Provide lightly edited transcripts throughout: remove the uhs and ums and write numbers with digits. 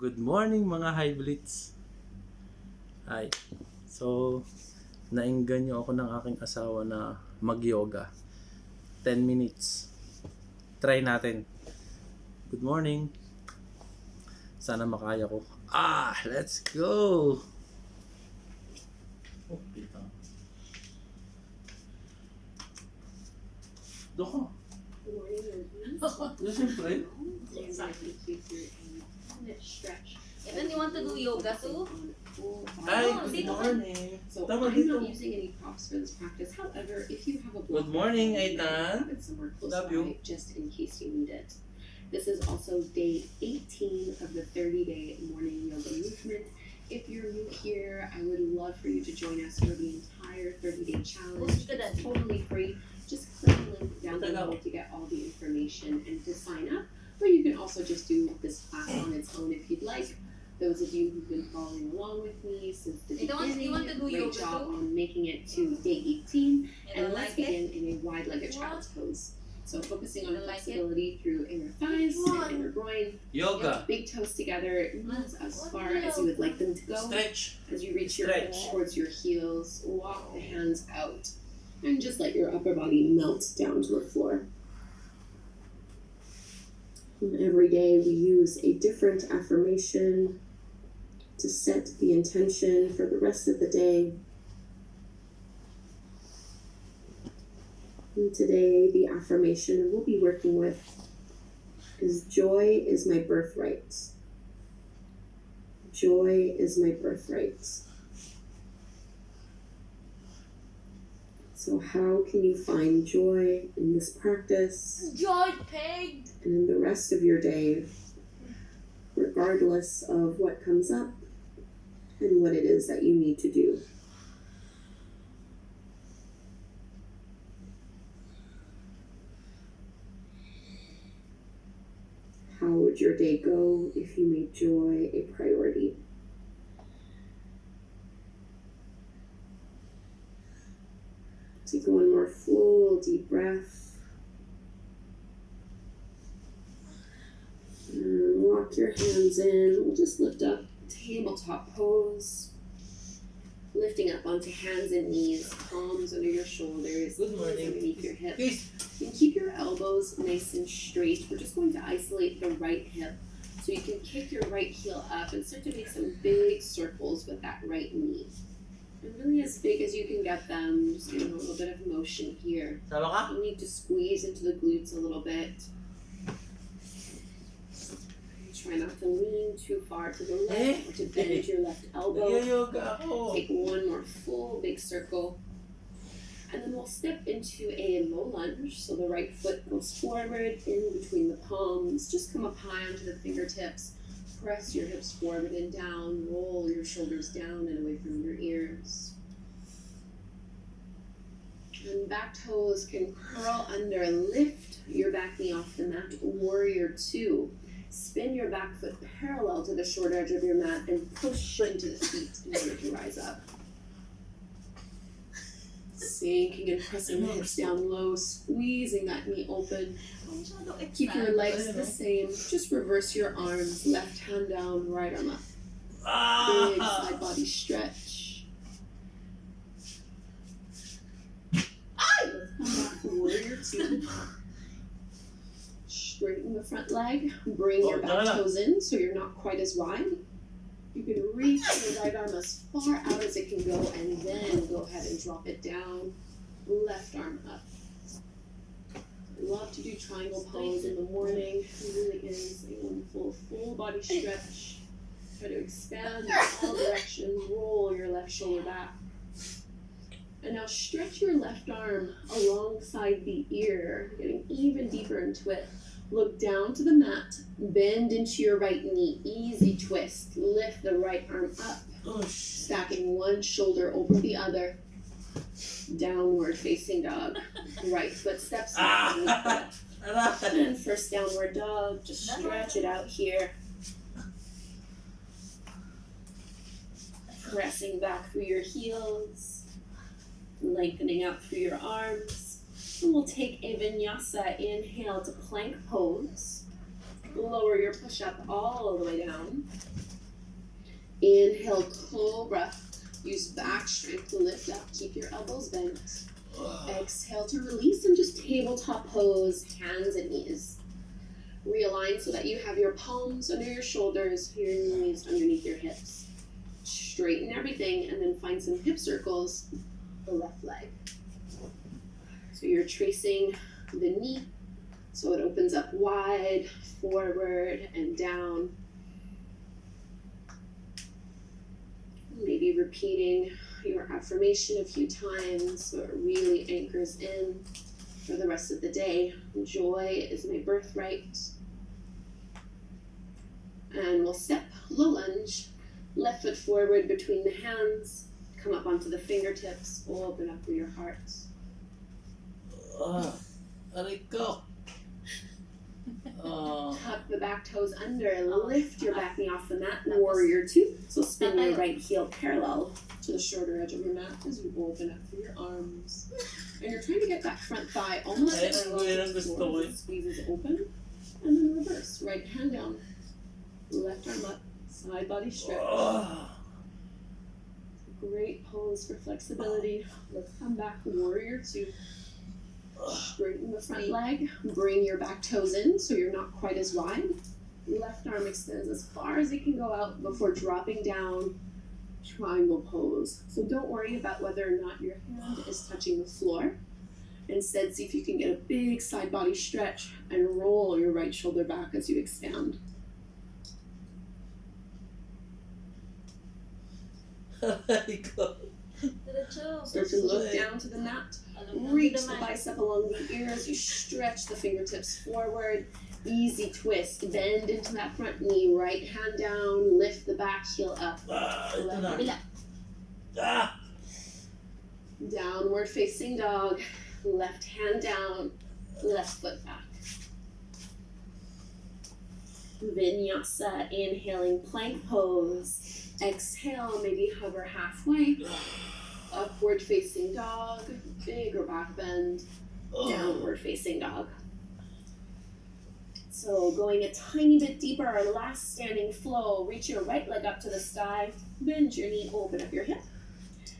Good morning mga hybrids. Hi. So, naengganyo ako ng aking asawa na mag-yoga. 10 minutes. Try natin. Good morning. Sana makaya ko. Let's go! Oh, pita. Doko. Good morning, Yes, siyempre. stretch. And then you want to do yoga too? Hi, Oh, good dito ka. morning. So Tama I'm dito. not using any props for this practice. However, if you have a Good morning, you may Aitan. have it somewhere close Love by, you. just in case you need it. This is also day 18 of the 30-day morning yoga movement. If you're new here, I would love for you to join us for the entire 30-day challenge. It's totally free. Just click the link down below to get all the information and to sign up. Or you can also just do this class on its own if you'd like. Those of you who've been following along with me since the beginning, You want to do great yoga job too? on making it to day 18. You And don't let's like it? begin in a wide-legged child's pose. So focusing on You like it? flexibility through inner thighs and inner groin. Yoga. Big toes together, knees as far as you would like them to go. Stretch. As you reach your Stretch. hips towards your heels, walk the hands out. And just let your upper body melt down to the floor. And every day we use a different affirmation to set the intention for the rest of the day. And today, the affirmation we'll be working with is joy is my birthright. Joy is my birthright. So how can you find joy in this practice Joy pig! and in the rest of your day, regardless of what comes up and what it is that you need to do? How would your day go if you made joy a priority? Take one more full deep breath. And walk your hands in. We'll just lift up, tabletop pose. Lifting up onto hands and knees, palms under your shoulders, Good hands morning. underneath your hips. Peace. You can keep your elbows nice and straight. We're just going to isolate the right hip. So you can kick your right heel up and start to make some big circles with that right knee. And really as big as you can get them, just getting a little bit of motion here. Sama ka? You need to squeeze into the glutes a little bit. Try not to lean too far to the left or to bend your left elbow. Nag-yoga ako. Take one more full big circle. And then we'll step into a low lunge. So the right foot goes forward in between the palms. Just come up high onto the fingertips. Press your hips forward and down. Roll your shoulders down and away from your ears. And back toes can curl under. Lift your back knee off the mat. Warrior two. Spin your back foot parallel to the short edge of your mat and push into the feet in order to rise up. Sinking and pressing the hips down low, squeezing that knee open. Keep your legs the same. Just reverse your arms. Left hand down, right arm up. Big side body stretch. Come back, warrior two. Straighten the front leg. Bring your back toes in so you're not quite as wide. You can reach your right arm as far out as it can go and then go ahead and drop it down. Left arm up. I love to do triangle pose in the morning. It really is a wonderful full body stretch. Try to expand in all directions. Roll your left shoulder back. And now stretch your left arm alongside the ear, getting even deeper into it. Look down to the mat, bend into your right knee, easy twist. Lift the right arm up, stacking one shoulder over the other. Downward facing dog. Right foot steps up. And first downward dog, just stretch it out here. Pressing back through your heels, lengthening out through your arms. And we'll take a vinyasa, inhale to plank pose. Lower your push-up all the way down. Inhale, cobra. Use back strength to lift up. Keep your elbows bent. Exhale to release and just tabletop pose, hands and knees. Realign so that you have your palms under your shoulders, your knees underneath your hips. Straighten everything and then find some hip circles, the left leg. So you're tracing the knee so it opens up wide, forward and down. Maybe repeating your affirmation a few times so it really anchors in for the rest of the day. Joy is my birthright. And we'll step, low lunge, left foot forward between the hands, come up onto the fingertips, open up through your heart. Aray ko. Tuck the back toes under, lift your back knee off the mat, warrior two. So spin your right heel parallel to the shorter edge of your mat as you open up through your arms. And you're trying to get that front thigh almost it squeezes open. And then reverse, right hand down, left arm up, side body stretch. Great pose for flexibility. Let's come back, warrior two. Straighten the front leg, bring your back toes in so you're not quite as wide. Left arm extends as far as it can go out before dropping down, triangle pose. So don't worry about whether or not your hand is touching the floor. Instead, see if you can get a big side body stretch and roll your right shoulder back as you expand. Aray ko. Diretso. Start to look down to the mat. Reach the bicep along the ear as you stretch the fingertips forward. Easy twist. Bend into that front knee. Right hand down. Lift the back heel up. Ito na. Kabila. Downward facing dog. Left hand down. Left foot back. Vinyasa. Inhaling plank pose. Exhale. Maybe hover halfway. Upward facing dog, bigger back bend, downward facing dog. So going a tiny bit deeper, our last standing flow, reach your right leg up to the sky, bend your knee, open up your hip.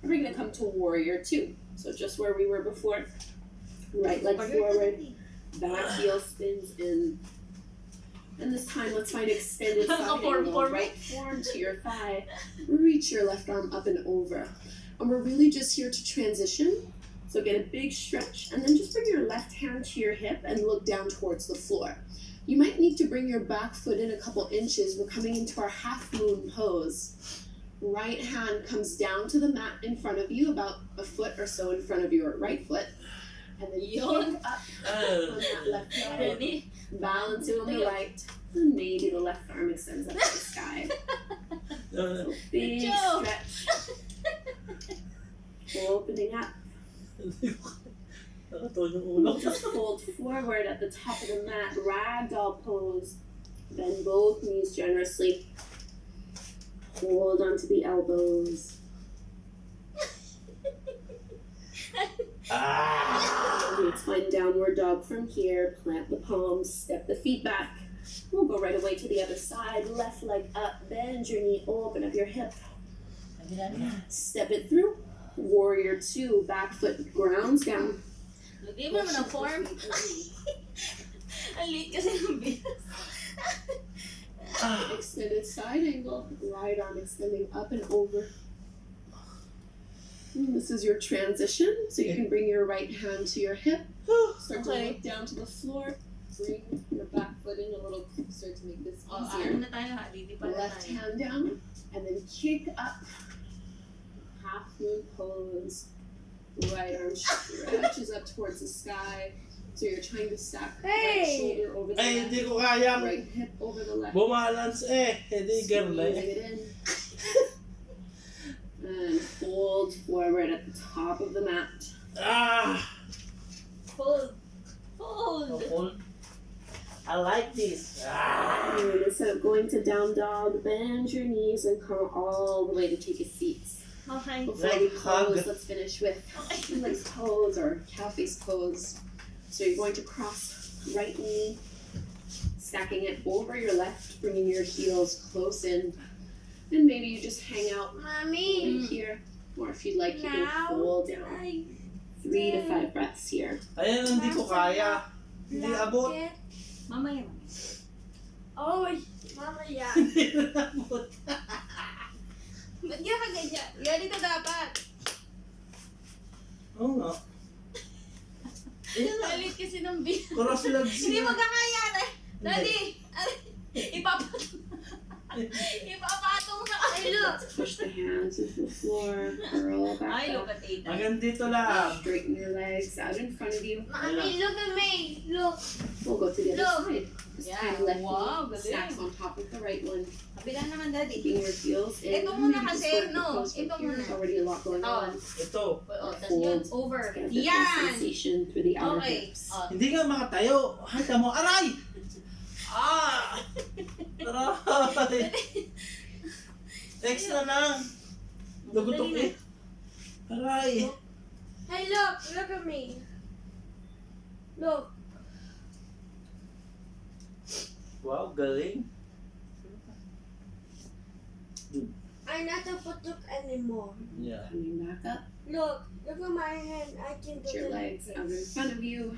And we're gonna come to warrior two. So just where we were before, right leg forward, back heel spins in. And this time let's find extended side angle, right form to your thigh, reach your left arm up and over. And we're really just here to transition. So get a big stretch and then just bring your left hand to your hip and look down towards the floor. You might need to bring your back foot in a couple inches. We're coming into our half moon pose. Right hand comes down to the mat in front of you, about a foot or so in front of your right foot. And then kick up on that left leg. Balancing on the right. And maybe the left arm extends up to the sky. So big stretch. Opening up. Just fold forward at the top of the mat, ragdoll pose. Bend both knees generously. Hold onto the elbows. Let's find downward dog from here. Plant the palms, step the feet back. We'll go right away to the other side. Left leg up, bend your knee, open up your hip. Step it through. Warrior two, back foot grounds down. Lagay mo naman ang form. Ang liit kasi ng bias. Extended side angle, right arm extending up and over. And this is your transition, so you can bring your right hand to your hip. Start to look down to the floor. Bring your back foot in a little closer to make this easier. Ano na tayo ha? Didi pa na Left tayo. hand down, and then kick up. Half moon pose. Right arm stretches up towards the sky. So you're trying to stack right shoulder over the Ay, left, hindi ko kaya. right hip over the left. Bumalance hindi garla Squeezing it in. And fold forward at the top of the mat. Hold. Hold. I like this. And instead of going to down dog, bend your knees and come all the way to take a seat. Okay. Before we close, let's finish with shoelace pose or cow face pose. So you're going to cross right knee, Stacking it over your left, bringing your heels close in. And maybe you just hang out Mommy. right here. Or if you'd like, you can Now. fold down. 3 to 5 breaths here. Ayan, hindi ko kaya. Hindi abot. Mamaya. Oy, mamaya. Hindi abot. Ba't ka ganyan? Ganito dapat. Oo nga. Alit kasi ng beer. Cross legs Hindi niya. mo kakaya na. Daddy, ipapatong sa kailo. Push the hands into the floor. Curl back Ay, look up. at Ada. Hanggang dito lang. Straighten your legs out in front of you. Mommy, look at me. Look. We'll go to the other Look. side. This Yeah, time left wow, knee galing. stacks on top of the right one. Kabila naman, Daddy. Keeping your heels in. Ito muna Maybe kasi, just work the no. pose from Ito here. muna. There's already a lot going on. Ito. Oh, tas yun. Over. Get a bit more Yan. sensation through the outer Okay. hips. Oh. Hindi nga makatayo. Hata mo. Aray! Ah! Aray! Extra lang. Dugutok eh. Aray! Hey, look. Look at me. Look. Wow, galing. I'm not a putok anymore. Yeah. Coming back up. Look. Look at my hand. I can Put do your it. legs out in front of you.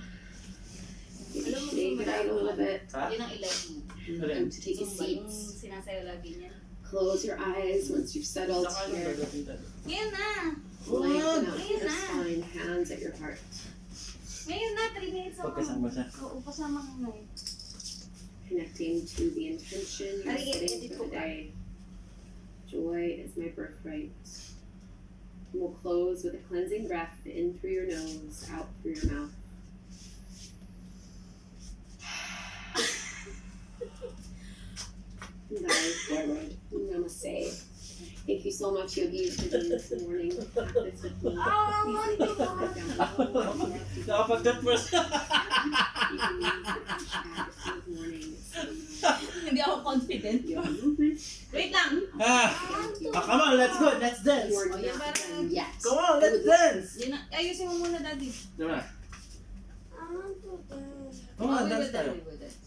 Maybe Alam mo, shake it out a little bit. Ha? Yun ang ilay mo. Time to take a Zumba, yung seat. sinasayo lagi niya. Close your eyes once you've settled Saka yung here. gagamitan. Ngayon na. Lengthen out Ayun your na. spine, hands at your heart. Ngayon na. 3 minutes ako. Pagkasama siya. Oo, kasama ka ngayon. Connecting to the intention you're Ari, setting edit for ko the ba? day. Joy is my birthright. We'll close with a cleansing breath in through your nose, out through your mouth. Dive forward. Namaste. Thank you so much, yogis, for doing this morning practice with me. I Please want lay to your head down low. Nakapag-cut first. You can use the hashtag this morning. Hindi ako confident. Yoga movement. Wait lang. Come on, let's go. Let's dance. You are Oh, yan not parang- done yet. Come on, let's dance. Yun na. Ayusin mo muna, Daddy. Diba? Come Oh, on, we dance will tayo. we will dance.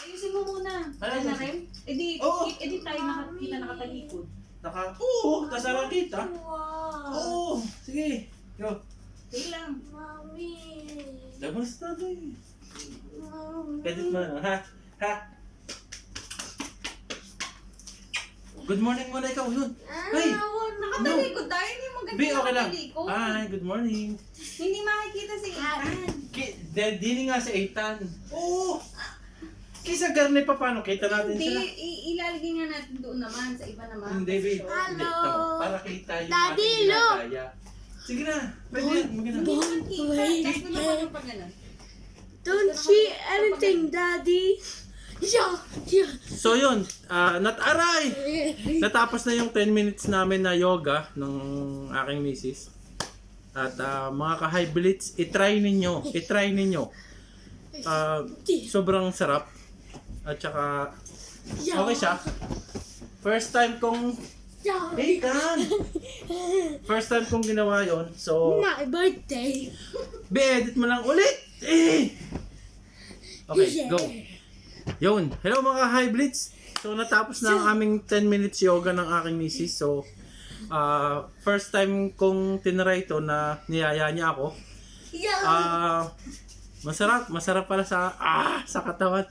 Ayusin mo muna. Ano, Ano na ano? rin? Edi, Oo. edi tayo nakakita nakatalikod. Oo, kasama kita. Wow. Oo, sige. Go. Sige lang. Labas na to eh. Edit mo na, ha? Ha? Good morning muna ikaw, yun. Hey! Nakatalikod tayo. Hindi mo Bi, okay lang. nakatalikod. Hi, good morning. Hindi makikita si Ethan. Dili nga si Ethan. Oo. Kisa garne pa paano kita natin Hindi, sila. ilalagay nga natin doon naman, sa iba naman. Hindi, babe. Hello. Hindi, tama. Para kita yung Daddy, ating look. ginagaya. Sige na. Pwede yan. Maganda. Hindi naman kita. Tapos mo naman yung pag ganun. Don't see anything, Daddy. Yeah. So yun, aray! Natapos na yung 10 minutes namin na yoga ng aking misis. At mga ka-high blitz, itry ninyo. Itry ninyo. Sobrang sarap. At saka, okay siya. First time kong, hey kan! First time kong ginawa yon. So, My birthday. be-edit mo lang ulit! Eh! Okay, go. Yun. Hello mga high blitz. So natapos na ang aming 10 minutes yoga ng aking misis. So first time kong tinry ito na niyaya niya ako. Masarap pala sa katawan.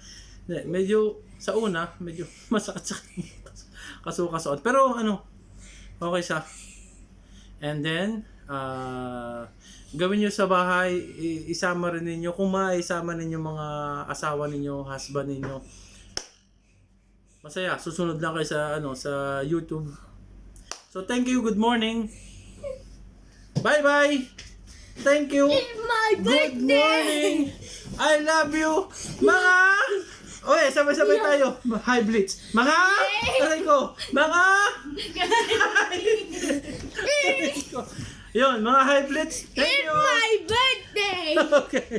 Medyo sa una, medyo masakit sa kasukason. Pero okay siya. And then gawin nyo sa bahay, isama rin ninyo, kung maisama ninyo mga asawa ninyo, husband ninyo. Masaya, susunod lang kayo sa YouTube. So thank you, good morning. Bye bye. Thank you. My Good birthday. morning. I love you. Mga Oye, sabay-sabay tayo. High blitz. Mga aray ko. Mga Yun, mga high blitz. Thank you. My birthday. Okay.